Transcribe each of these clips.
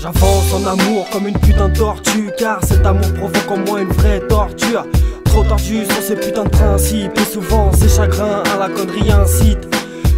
J'avance en amour comme une putain de tortue, car cet amour provoque en moi une vraie torture. Trop tordu sur ces putains de principes, et souvent ces chagrins à la connerie incitent.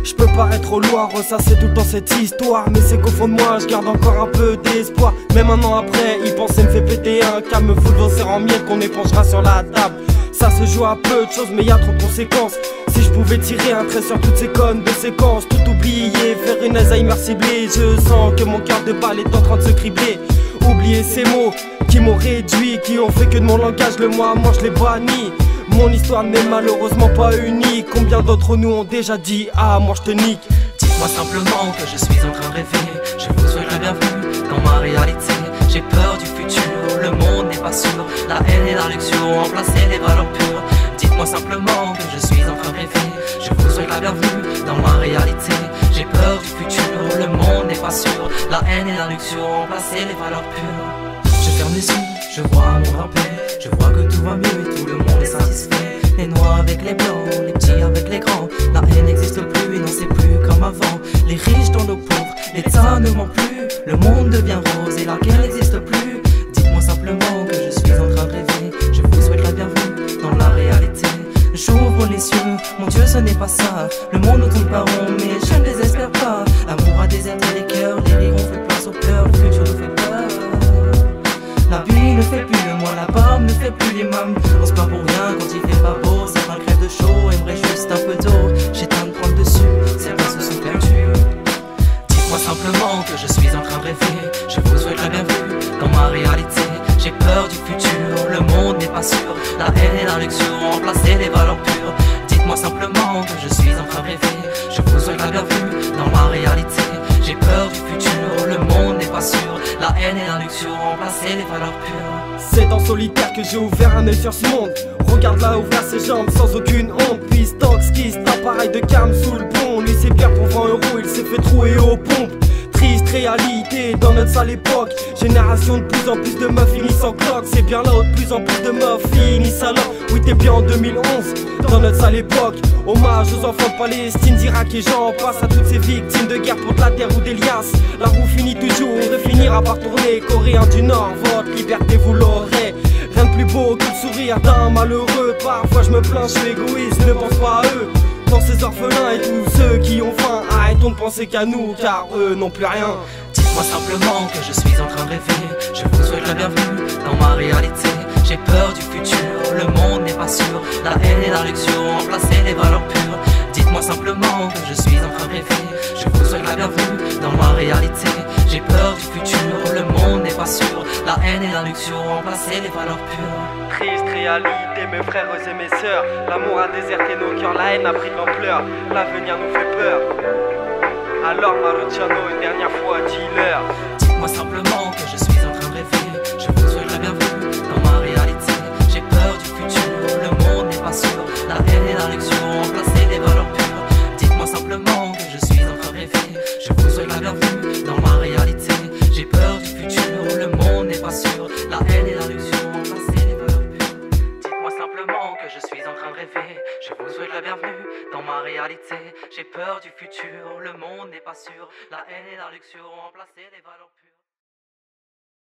Je peux paraître au loin, ressasser tout le temps cette histoire, mais c'est qu'au fond de moi je garde encore un peu d'espoir. Même un an après, y penser me fait péter un câble, me fout le en miettes qu'on épongera sur la table. Ça se joue à peu de choses mais y a trop de conséquences. Si je pouvais tirer un trait sur toutes ces connes de séquences, tout oublier, faire une Alzheimer ciblée, je sens que mon cœur de balle est en train de se cribler. Oublier ces mots qui m'ont réduit, qui ont fait que de mon langage le moi je l'ai banni. Mon histoire n'est malheureusement pas unique. Combien d'entre nous ont déjà dit ah moi je te nique. Dites-moi simplement que je suis en train de rêver. Je vous souhaite la bienvenue dans ma réalité. J'ai peur du futur, le monde n'est pas sûr. La haine et la luxure ont remplacé les valeurs pures. Dites-moi simplement que je suis en train de rêver. Je vous souhaite la bienvenue dans ma réalité. J'ai peur du futur, le monde n'est pas sûr. La haine et la luxure ont remplacé les valeurs pures. Je ferme les yeux, je vois un monde en paix. Je vois que tout va mieux et tout le monde est satisfait. Les noirs avec les blancs, les petits avec les grands. La haine n'existe plus et non c'est plus comme avant. Les riches dans nos pauvres, l'État ne ment plus. Le monde devient rose et la guerre n'existe plus. Dites-moi simplement que je suis en train de rêver. Je vous souhaite la bienvenue dans la réalité. J'ouvre les yeux, mon Dieu ce n'est pas ça. Le monde nous tourne pas rond mais je ne désespère pas. L'amour a déserté les cœurs, les rires ont fait place aux pleurs. Le futur nous fait peur. La pluie ne fait plus le mois, la barbe ne fait plus l'imam. On se plaint pour rien quand il fait pas beau. Certains crèvent de chaud, aimeraient juste un peu d'eau. J'éteins de prendre dessus, certains se sont perdus. Dites-moi simplement que je suis en train de rêver. Je vous souhaite la bienvenue dans ma réalité. J'ai peur du futur, le monde n'est pas sûr. La haine et la luxure ont remplacé les valeurs pures. Dites-moi simplement que je suis en train de rêver. Je vous souhaite la bienvenue dans ma réalité. J'ai peur du futur, le monde n'est pas sûr. La haine et la luxure ont remplacé les valeurs pures. C'est en solitaire que j'ai ouvert un œil sur ce monde. Regarde là ouvrir ses jambes sans aucune honte. Puis Stox qui appareil de cam sous le pont. Lui c'est bien pour 20 €, il s'est fait trouer aux pompes. Triste réalité dans notre sale époque. Génération de plus en plus de meufs finissent en cloque. C'est bien là où de plus en plus de meufs finissent alors. Oui t'es bien en 2011 dans notre sale époque. Hommage aux enfants de Palestine, d'Irak et j'en passe. À toutes ces victimes de guerre pour de la terre ou des liasses. La roue finit toujours de finir par tourner. Coréens du Nord, votre liberté vous l'aurez. Rien de plus beau que le sourire d'un malheureux. Parfois je me plains, je suis égoïste, ne pense pas à eux. Dans ces orphelins et tous ceux qui ont faim. Arrêtons de penser qu'à nous car eux n'ont plus rien. Dites-moi simplement que je suis en train de rêver. Je vous souhaite la bienvenue dans ma réalité. J'ai peur du futur, le monde n'est pas sûr. La haine et la luxure ont remplacé les valeurs pures. Dites-moi simplement que je suis en train de rêver. Je vous souhaite la bienvenue dans ma réalité. J'ai peur du futur, le monde n'est pas sûr. La haine et la luxure ont remplacé les valeurs pures. Triste réalité mes frères et mes sœurs. L'amour a déserté nos cœurs, la haine a pris de l'ampleur. L'avenir nous fait peur. Alors Marucciano une dernière fois dis-leur. Dites-moi simplement que je suis en train de rêver. Je vous souhaite la bienvenue dans ma réalité. J'ai peur du futur, le monde n'est pas sûr. La haine et la luxure ont remplacé les valeurs pures. Dites-moi simplement que je suis en train de rêver. Je vous souhaite la bienvenue dans ma réalité. J'ai peur du futur, le monde n'est pas sûr. La haine et la luxure ont remplacé les valeurs pures. Dites-moi simplement que je suis en train de rêver. Je vous souhaite la bienvenue dans ma réalité. J'ai peur du futur, le monde n'est pas sûr. La haine et la luxure ont remplacé les valeurs pures.